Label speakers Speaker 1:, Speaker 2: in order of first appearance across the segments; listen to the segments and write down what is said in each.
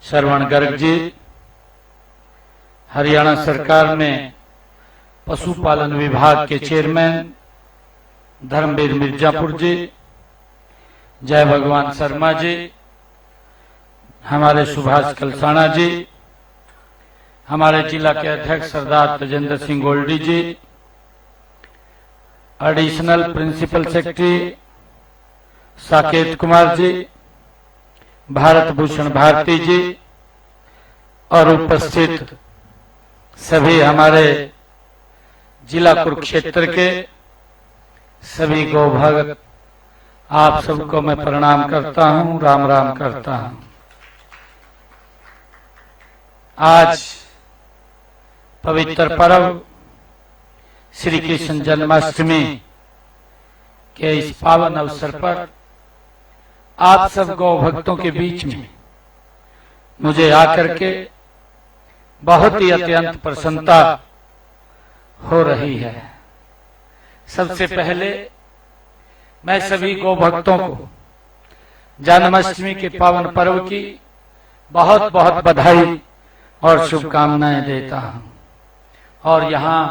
Speaker 1: श्रवण गर्ग जी, हरियाणा सरकार में पशुपालन विभाग के चेयरमैन धर्मवीर मिर्जापुर जी, जय भगवान शर्मा जी, हमारे सुभाष कलसाना जी, हमारे जिला के अध्यक्ष Sardar Tejendra Singh Goldy ji, additional principal secretary Saket Kumar ji, Bharat Bhushan Bharti ji और उपस्थित सभी हमारे जिला कुरुक्षेत्र के सभी गौ भक्त, आप सबको मैं प्रणाम करता हूं, राम राम करता हूं। आज पवित्र पर्व श्री कृष्ण जन्माष्टमी के इस पावन अवसर पर आप सब गौ भक्तों के बीच में मुझे आकर के बहुत ही अत्यंत प्रसन्नता हो रही है। सबसे पहले मैं सभी गौ भक्तों को जन्माष्टमी के पावन पर्व की बहुत बहुत बधाई और शुभकामनाएं देता हूं और यहाँ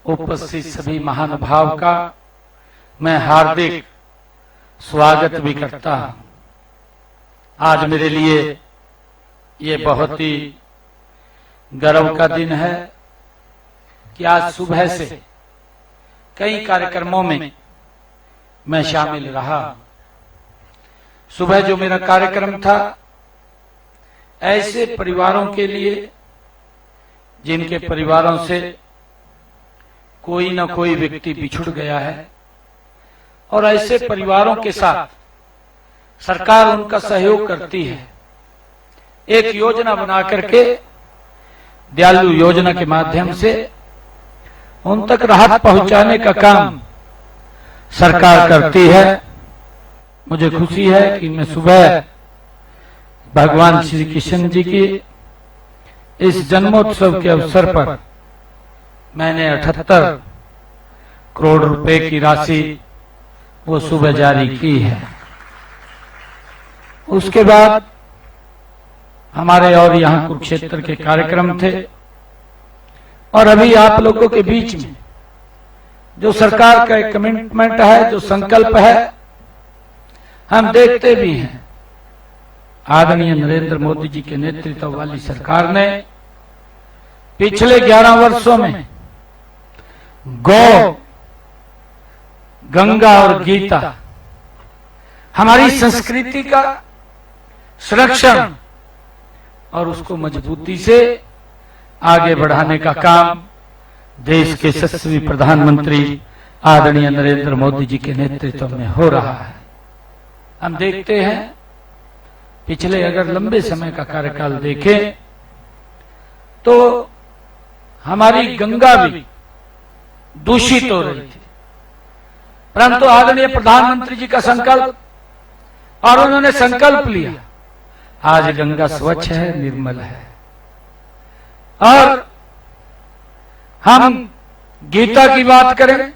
Speaker 1: उपस्थित सभी महानुभाव का मैं हार्दिक स्वागत भी करता हूं। आज मेरे लिए ये बहुत ही गर्व का दिन है कि आज सुबह से कई कार्यक्रमों में मैं शामिल रहा। सुबह जो मेरा कार्यक्रम था ऐसे परिवारों के लिए जिनके परिवारों से कोई न कोई व्यक्ति बिछुड़ गया है और ऐसे परिवारों के साथ सरकार उनका सहयोग करती है। एक योजना बना करके दयालु योजना के माध्यम से उन तक राहत पहुंचाने का काम सरकार करती है। मुझे खुशी है कि मैं सुबह भगवान श्री कृष्ण जी की इस जन्मोत्सव के अवसर पर मैंने 78 करोड़ रुपए की राशि वो सुबह जारी की है। उसके बाद हमारे और यहाँ कुरुक्षेत्र के कार्यक्रम थे और अभी आप लोगों के बीच में जो सरकार का एक कमिटमेंट है, जो संकल्प है, हम देखते भी हैं। आदरणीय नरेंद्र मोदी जी के नेतृत्व वाली सरकार ने पिछले 11 वर्षों में गौ, गंगा और गीता हमारी संस्कृति का संरक्षण और उसको मजबूती से आगे बढ़ाने का काम देश के यशस्वी प्रधानमंत्री आदरणीय नरेंद्र मोदी जी के नेतृत्व में हो रहा है। हम देखते हैं पिछले अगर लंबे समय का कार्यकाल देखें तो हमारी गंगा भी दूषित हो रही थी, परंतु आदरणीय प्रधानमंत्री जी का संकल्प और उन्होंने संकल्प लिया, आज गंगा स्वच्छ है, निर्मल है। और हम गीता की बात करें,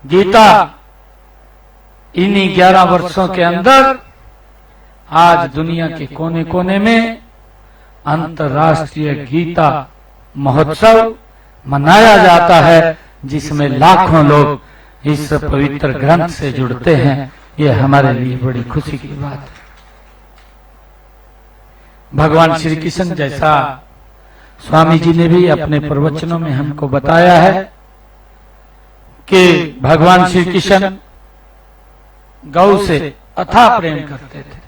Speaker 1: गीता इन्हीं 11 वर्षों के अंदर आज दुनिया के कोने कोने में अंतर्राष्ट्रीय गीता महोत्सव मनाया जाता है, जिसमें लाखों लोग इस पवित्र ग्रंथ से जुड़ते हैं। ये हमारे लिए बड़ी खुशी की बात है। भगवान श्री कृष्ण जैसा स्वामी जी ने भी अपने प्रवचनों में हमको बताया है कि भगवान श्री कृष्ण गौ से अथाह प्रेम करते थे।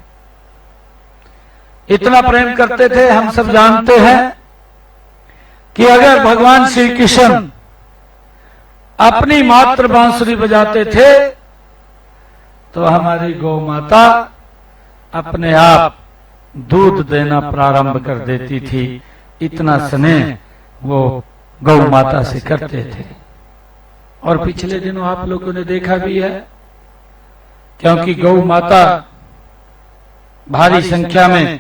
Speaker 1: इतना प्रेम करते थे, हम सब जानते हैं कि अगर भगवान श्री कृष्ण अपनी मात्र बांसुरी बजाते थे तो हमारी गौ माता अपने आप दूध देना प्रारंभ कर देती थी। इतना स्नेह वो गौ माता से करते थे। और पिछले दिनों आप लोगों ने देखा भी है, क्योंकि गौ माता भारी संख्या में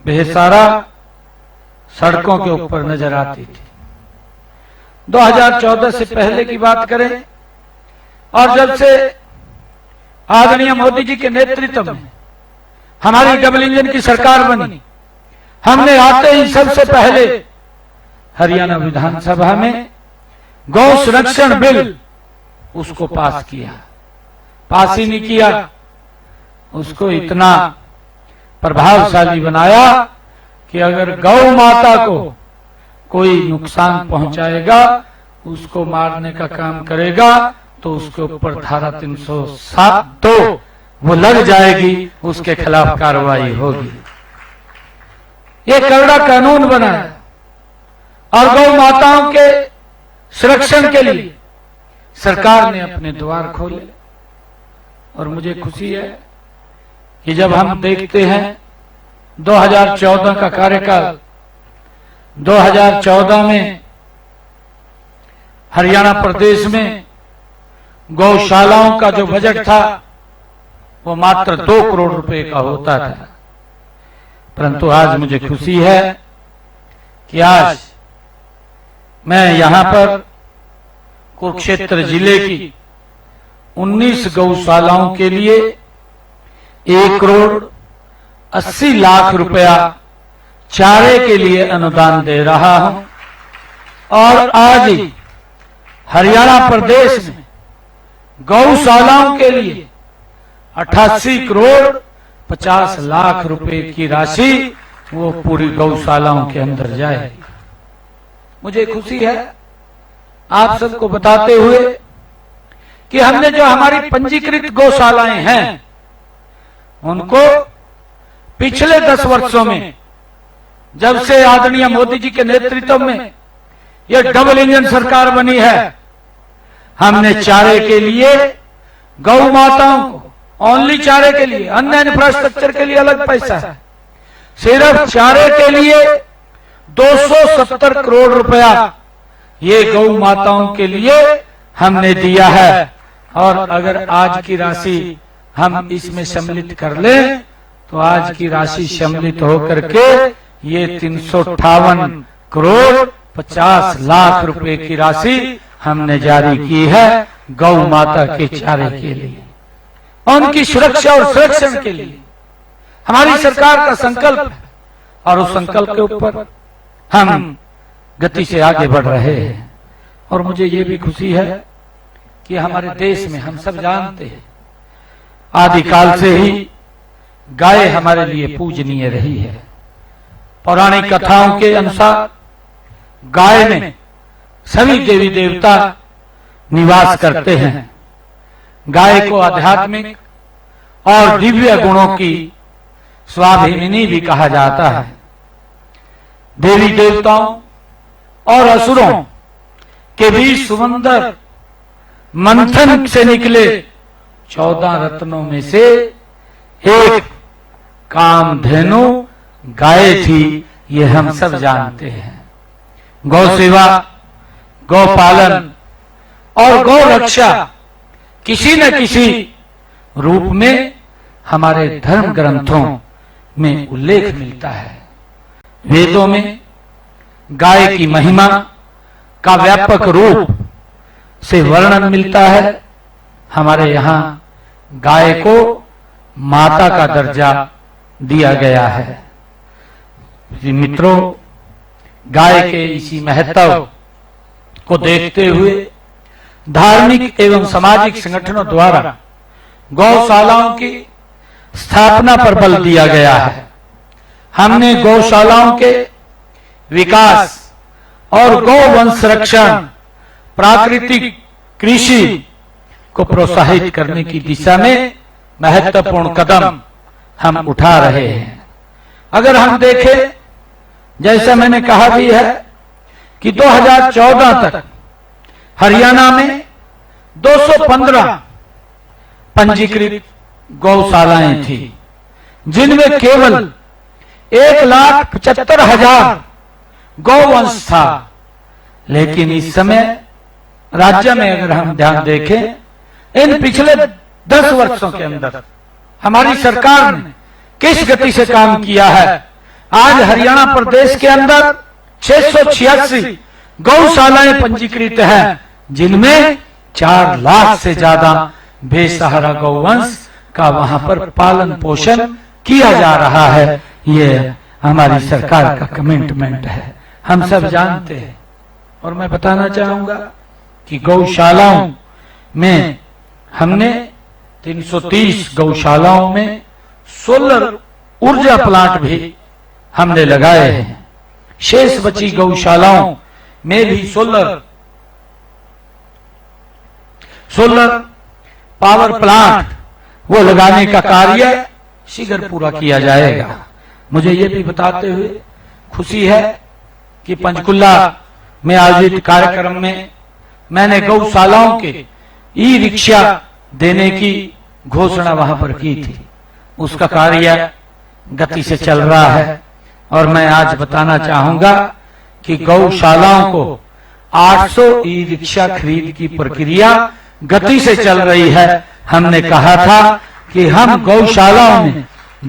Speaker 1: बेसारा सड़कों के ऊपर नजर आती थी। 2014 से पहले की बात करें और जब से आदरणीय मोदी जी के नेतृत्व में हमारी डबल इंजन की सरकार बनी। हमने आते ही सबसे पहले हरियाणा विधानसभा में गौ संरक्षण बिल उसको पास किया। पास ही नहीं किया, उसको इतना प्रभावशाली बनाया कि अगर गौ माता को कोई नुकसान पहुंचाएगा, उसको मारने का काम करेगा, तो उसके ऊपर धारा 307(2) वो लग जाएगी, उसके खिलाफ कार्रवाई होगी। ये कड़ा कानून बनाया और गौ माताओं के संरक्षण के लिए सरकार ने अपने द्वार खोले। और मुझे खुशी है कि जब हम देखते हैं 2014 का कार्यकाल, 2014 में हरियाणा प्रदेश में गौशालाओं का जो बजट था वो मात्र 2 करोड़ रुपए का होता था। परंतु आज मुझे खुशी है कि आज मैं यहां पर कुरुक्षेत्र जिले की 19 गौशालाओं के लिए 1 करोड़ 80 लाख रुपया चारे के लिए अनुदान दे रहा हूं। और आज ही हरियाणा प्रदेश में गौशालाओं के लिए 88 करोड़ 50 लाख रुपए की राशि वो पूरी गौशालाओं के अंदर जाएगी। मुझे खुशी है आप सबको बताते हुए कि हमने जो हमारी पंजीकृत गौशालाएं हैं उनको पिछले 10 वर्षों में, जब से आदरणीय मोदी जी के नेतृत्व में यह डबल इंजन सरकार बनी है, हमने चारे के लिए गौ माताओं को, ओनली चारे के लिए, अन्य इंफ्रास्ट्रक्चर के लिए अलग पैसा है, सिर्फ चारे के लिए 270 करोड़ रुपया ये गौ माताओं के लिए हमने दिया है। और अगर आज की राशि हम इसमें सम्मिलित कर लें तो आज की राशि सम्मिलित होकर के ये 358 करोड़ 50 लाख रुपए की राशि हमने जारी की है गौ माता के चारे के लिए, उनकी सुरक्षा और संरक्षण के लिए। हमारी सरकार का संकल्प है और उस संकल्प के ऊपर हम गति से आगे बढ़ रहे हैं। और मुझे ये भी खुशी है कि हमारे देश में, हम सब जानते हैं, आदिकाल से ही गाय हमारे लिए पूजनीय रही है। पौराणिक कथाओं के अनुसार गाय में सभी देवी देवता निवास करते हैं। गाय को आध्यात्मिक और दिव्य गुणों की स्वाभिमानी भी कहा जाता है। देवी देवताओं और असुरों के बीच सुंदर मंथन से निकले 14 रत्नों में से एक कामधेनु गाय थी, ये हम सब जानते हैं। गौ सेवा, गौ पालन और गौ रक्षा किसी न किसी रूप में हमारे धर्म ग्रंथों में उल्लेख मिलता है। वेदों में गाय की महिमा का व्यापक रूप से वर्णन मिलता है। हमारे यहाँ गाय को माता का दर्जा दिया गया है। मित्रों, गाय के इसी महत्व को देखते हुए धार्मिक एवं सामाजिक संगठनों द्वारा गौशालाओं की स्थापना पर बल दिया गया है। हमने गौशालाओं के विकास और गौवंश संरक्षण, प्राकृतिक कृषि को प्रोत्साहित करने की दिशा में महत्वपूर्ण कदम हम उठा रहे हैं। अगर हम देखें, जैसा मैंने कहा भी है कि 2014 तक हरियाणा में 215 पंजीकृत गौशालाएं थी, जिनमें केवल 1,75,000 गौवंश था। लेकिन इस समय राज्य में अगर हम ध्यान देखें, इन पिछले 10 वर्षों के अंदर हमारी सरकार ने किस गति से काम किया है। आज हरियाणा प्रदेश के अंदर 686 गौशालाएं पंजीकृत हैं, जिनमें 4 लाख से ज्यादा बेसहारा गौवंश का वहां पर पालन पोषण किया जा रहा है, ये हमारी सरकार का कमिटमेंट है, हम सब जानते हैं। और मैं बताना चाहूंगा कि गौशालाओं में हमने 330 गौशालाओं में सोलर ऊर्जा प्लांट भी हमने लगाए हैं। शेष बची गौशालाओं में भी सोलर पावर प्लांट वो लगाने का कार्य शीघ्र पूरा किया जाएगा। मुझे ये भी बताते हुए खुशी है कि पंचकुला में आयोजित कार्यक्रम में मैंने गौशालाओं के ई रिक्शा देने की घोषणा वहां पर की थी। उसका कार्य गति से चल रहा है और मैं आज बताना चाहूंगा कि गौशालाओं को 800 ई रिक्शा खरीद की प्रक्रिया गति से चल रही है। हमने कहा था कि हम गौशालाओं में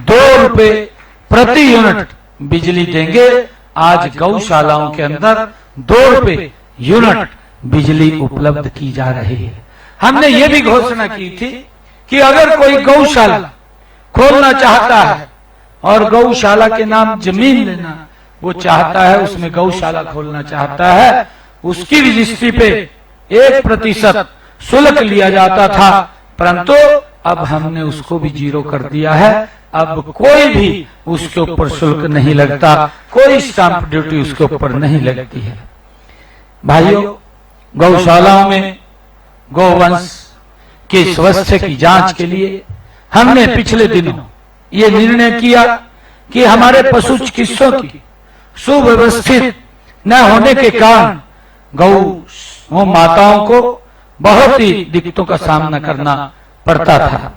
Speaker 1: 2 रुपए प्रति यूनिट बिजली देंगे। आज गौशालाओं के अंदर 2 रुपए यूनिट बिजली उपलब्ध की जा रही है। हमने ये भी घोषणा की थी कि अगर कोई गौशाला खोलना चाहता है और गौशाला के नाम जमीन लेना वो चाहता है, उसमें गौशाला खोलना चाहता है, उसकी रजिस्ट्री पे 1% शुल्क लिया जाता था, परंतु अब हमने उसको भी 0 कर दिया है। अब कोई भी उसके ऊपर शुल्क नहीं लगता, कोई स्टाम्प ड्यूटी उसके ऊपर नहीं लगती है। भाइयों, गौशालाओं में गौवंश के स्वास्थ्य की जांच के लिए हमने पिछले दिनों ये निर्णय किया कि हमारे पशु चिकित्सकों की सुव्यवस्थित न होने के कारण गौ माताओं को बहुत ही दिक्कतों का सामना करना पड़ता था।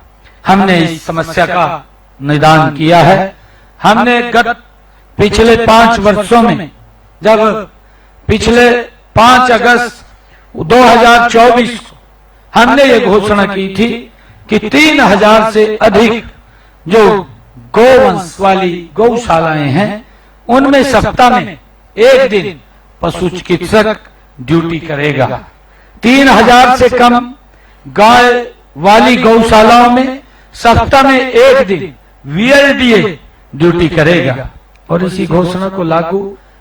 Speaker 1: हमने इस समस्या का निदान किया है। हमने पिछले 5 वर्षों में, जब पिछले 5 अगस्त 2024 को हमने ये घोषणा की थी कि 3000 से अधिक जो गौवंश वाली गौशालाएं हैं उनमें सप्ताह में 1 दिन पशु चिकित्सक ड्यूटी करेगा। 3000 से कम गाय वाली गौशालाओं में सप्ताह में 1 दिन VLDA ड्यूटी करेगा। और इसी घोषणा को लागू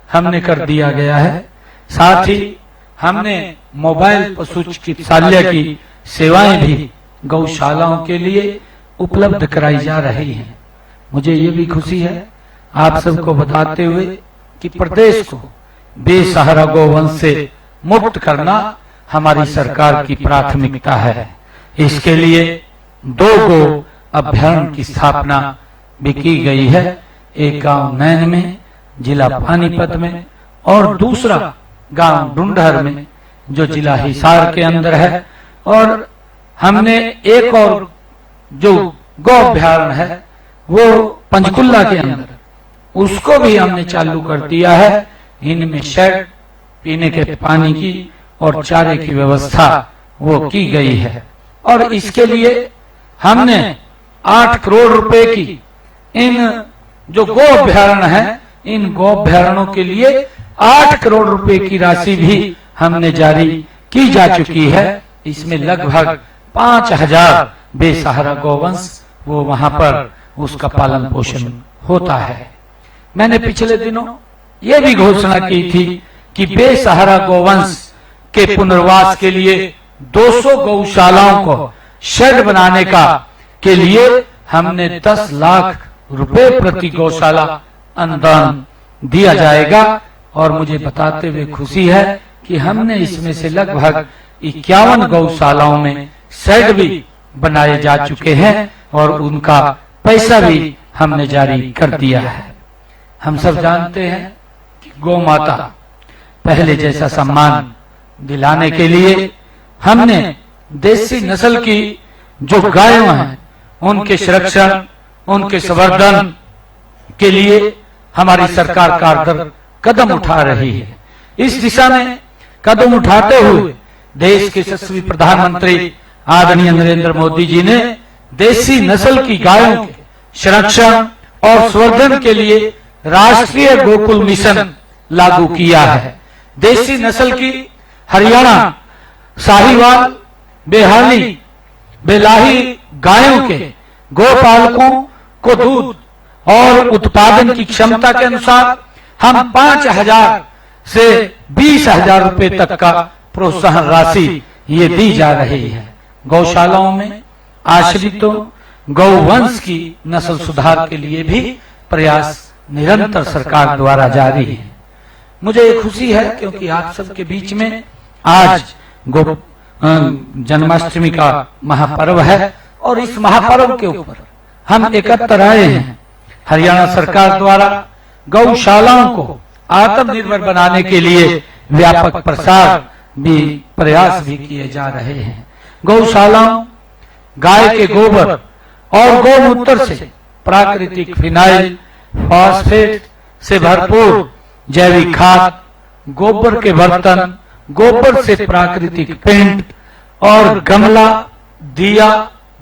Speaker 1: हमने कर दिया गया है। साथ ही हमने मोबाइल पशु चिकित्सालय की सेवाएं भी गौशालाओं के लिए उपलब्ध कराई जा रही हैं। मुझे ये भी खुशी है आप सबको बताते हुए कि प्रदेश को बेसहारा गौवंश से मुक्त करना हमारी सरकार की प्राथमिकता है। इसके लिए 2 गो अभ्यारण्य की स्थापना भी की गई है, एक गांव नैन में, जिला पानीपत में, और दूसरा गांव ढूंढर में जो जिला हिसार के अंदर है। और हमने एक और जो गौ अभ्यारण्य है वो पंचकुला के अंदर, उसको भी हमने चालू कर दिया है। इनमें शेड, पीने के पानी की और चारे की व्यवस्था वो की गई है। और इसके लिए हमने 8 करोड़ रुपए की इन जो गौ अभ्यारण्य है, इन गौ अभ्यारण्यों के लिए 8 करोड़ रुपए की राशि भी हमने जारी की जा चुकी है। इसमें लगभग 5000 बेसहारा गौवंश वो वहां पर उसका पालन पोषण होता है। मैंने पिछले दिनों ये भी घोषणा की थी कि बेसहारा गौवंश के पुनर्वास के लिए 200 गौशालाओं को शेड बनाने का के लिए हमने 10 लाख रुपए प्रति गौशाला अनुदान दिया जाएगा। और मुझे बताते हुए खुशी है कि हमने इसमें से लगभग 51 गौशालाओं में शेड भी बनाए जा चुके हैं और उनका पैसा भी हमने जारी कर दिया है। हम सब जानते हैं कि गौ माता पहले जैसा सम्मान दिलाने के लिए हमने देसी नस्ल की जो गायों हैं उनके संरक्षण, उनके संवर्धन के लिए हमारी सरकार कारगर कदम उठा रही है। इस दिशा में कदम उठाते हुए देश के यशस्वी प्रधानमंत्री आदरणीय नरेंद्र मोदी जी ने देसी नस्ल की गायों के संरक्षण और संवर्धन के लिए राष्ट्रीय गोकुल मिशन लागू किया है। देसी नस्ल की हरियाणा साहिवाल, बेलाही गायों के गोपालकों को दूध और उत्पादन की क्षमता के अनुसार हम 5,000 से 20,000 रुपए तक का प्रोत्साहन राशि ये दी जा रही है। गौशालाओं में आश्रितों गौवंश की नस्ल सुधार के लिए भी प्रयास निरंतर सरकार द्वारा जारी है। मुझे खुशी है क्योंकि आप सबके बीच में आज जन्माष्टमी का महापर्व है और इस महापर्व के ऊपर हम एकत्र आए हैं। हरियाणा सरकार द्वारा गौशालाओं को आत्मनिर्भर बनाने के लिए व्यापक प्रसार भी प्रयास भी किए जा रहे हैं। गौशालाओं गाय के गोबर और गौमूत्र से प्राकृतिक फिनाइल, फॉस्फेट से भरपूर जैविक खाद, गोबर के बर्तन, गोबर से प्राकृतिक पेंट और गमला, दिया,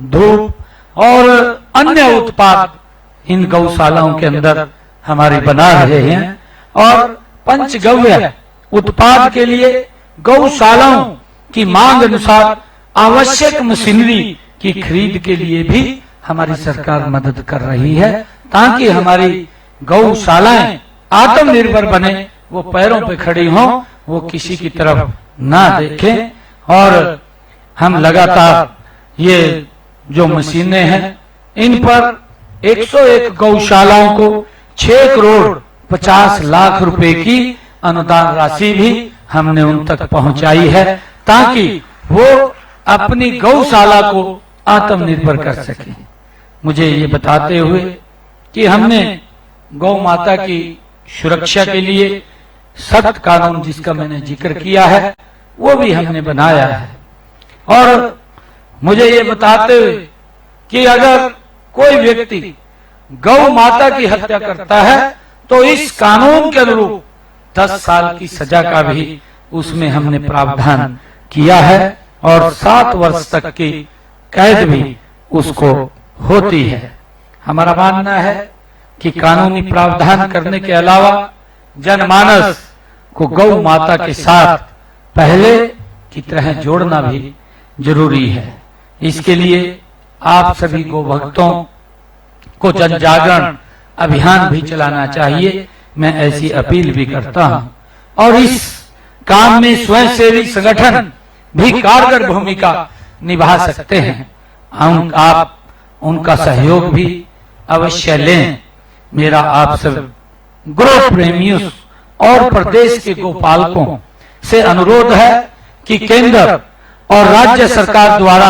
Speaker 1: धूप और अन्य उत्पाद इन गौशालाओं के अंदर हमारे बना रहे हैं। और पंचगव्य उत्पाद के लिए गौशालाओं की मांग अनुसार आवश्यक मशीनरी की खरीद के लिए भी हमारी सरकार मदद कर रही है, ताकि हमारी गौशालाएं आत्मनिर्भर बने, वो पैरों पे खड़ी हों, वो किसी की तरफ ना देखें। और हम लगातार ये जो मशीनें हैं इन पर 101 गौशालाओं को 6 करोड़ 50 लाख रुपए की अनुदान राशि भी हमने उन तक पहुंचाई है, ताकि वो अपनी गौशाला को आत्मनिर्भर कर सके। मुझे ये बताते हुए कि हमने गौ माता की सुरक्षा के लिए सख्त कानून जिसका मैंने जिक्र किया है वो भी हमने बनाया है। और मुझे ये बताते हुए कि अगर कोई व्यक्ति गौ माता की हत्या करता है तो इस कानून के अनुरूप 10 साल की सजा का भी उसमें हमने प्रावधान किया है और 7 वर्ष तक की कैद भी उसको होती है। हमारा मानना है कि कानूनी प्रावधान करने के अलावा जनमानस को गौ माता के साथ पहले की तरह जोड़ना भी जरूरी है। इसके लिए आप सभी गौ भक्तों को जन जागरण अभियान भी चलाना चाहिए, मैं ऐसी अपील भी करता हूं। और इस काम में स्वयंसेवी संगठन भी कारगर भूमिका निभा सकते हैं। आप उनका सहयोग भी अवश्य लें। मेरा आप सब गौ प्रेमियों और प्रदेश के गोपालकों से अनुरोध है कि केंद्र और राज्य सरकार द्वारा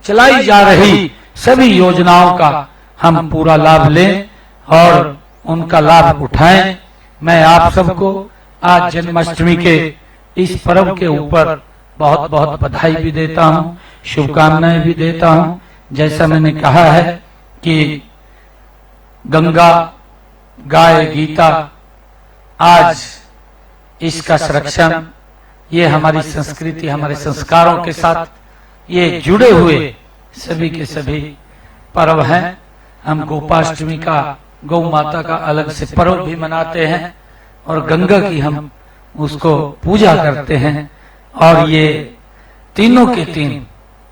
Speaker 1: चलाई जा रही सभी योजनाओं का हम पूरा लाभ लें और उनका लाभ उठाएं। मैं आप सबको आज जन्माष्टमी के इस पर्व के ऊपर बहुत बहुत बधाई भी देता हूं, शुभकामनाएं भी देता हूं। जैसा मैंने कहा है कि गंगा, गाय, गीता, आज इसका संरक्षण ये हमारी संस्कृति, हमारे संस्कारों के साथ ये जुड़े हुए सभी के सभी पर्व हैं। हम गोपाष्टमी का, गौ माता का अलग से पर्व भी मनाते हैं और गंगा की हम उसको पूजा करते हैं। और ये तीनों के तीन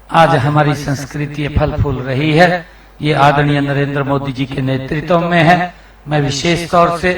Speaker 1: आज हमारी संस्कृति फल फूल रही है। ये आदरणीय नरेंद्र मोदी जी के नेतृत्व में है। मैं विशेष तौर से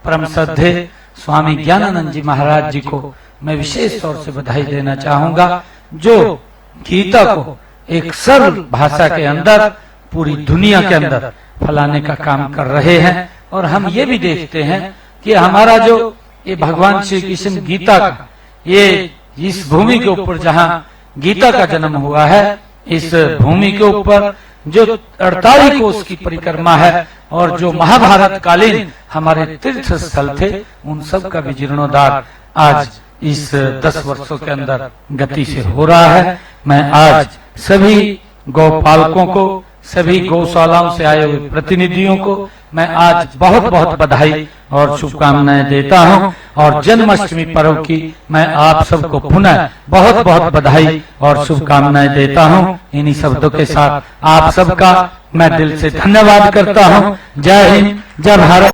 Speaker 1: परम श्रद्धे स्वामी ज्ञानानंद जी महाराज जी को मैं विशेष तौर से बधाई देना चाहूंगा, जो गीता को एक सरल भाषा के अंदर पूरी दुनिया के अंदर फैलाने का काम कर रहे हैं। और हम ये भी देखते हैं कि हमारा जो ये भगवान श्री कृष्ण गीता का ये इस भूमि के ऊपर जहाँ गीता का जन्म हुआ है, इस भूमि के ऊपर जो 48 कोस की परिक्रमा है और जो महाभारत कालीन हमारे तीर्थ स्थल थे, उन सब का भी जीर्णोद्धार आज इस 10 वर्षों के अंदर गति से हो रहा है। मैं आज सभी गौपालकों को, सभी गौशालाओं से आए हुए प्रतिनिधियों को मैं आज बहुत बहुत बधाई और शुभकामनाएं देता हूं। और जन्माष्टमी पर्व की मैं आप सबको पुनः बहुत बहुत बधाई और शुभकामनाएं देता हूं। इन्हीं शब्दों के साथ आप सबका मैं दिल से धन्यवाद करता हूं। जय हिंद, जय भारत।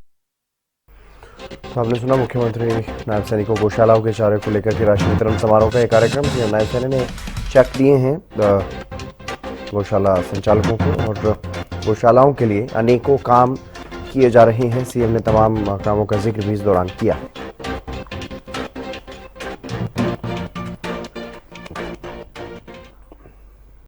Speaker 2: आपने सुना मुख्यमंत्री नायब सैनिक को गौशालाओं के चारे को लेकर के राशि वितरण समारोह का एक कार्यक्रम जिसमें नायब सैनिक ने चेक दिए हैं गौशाला संचालकों को और गौशालाओं के लिए अनेकों काम किए जा रहे हैं। सीएम ने तमाम कामों का जिक्र भी इस दौरान किया।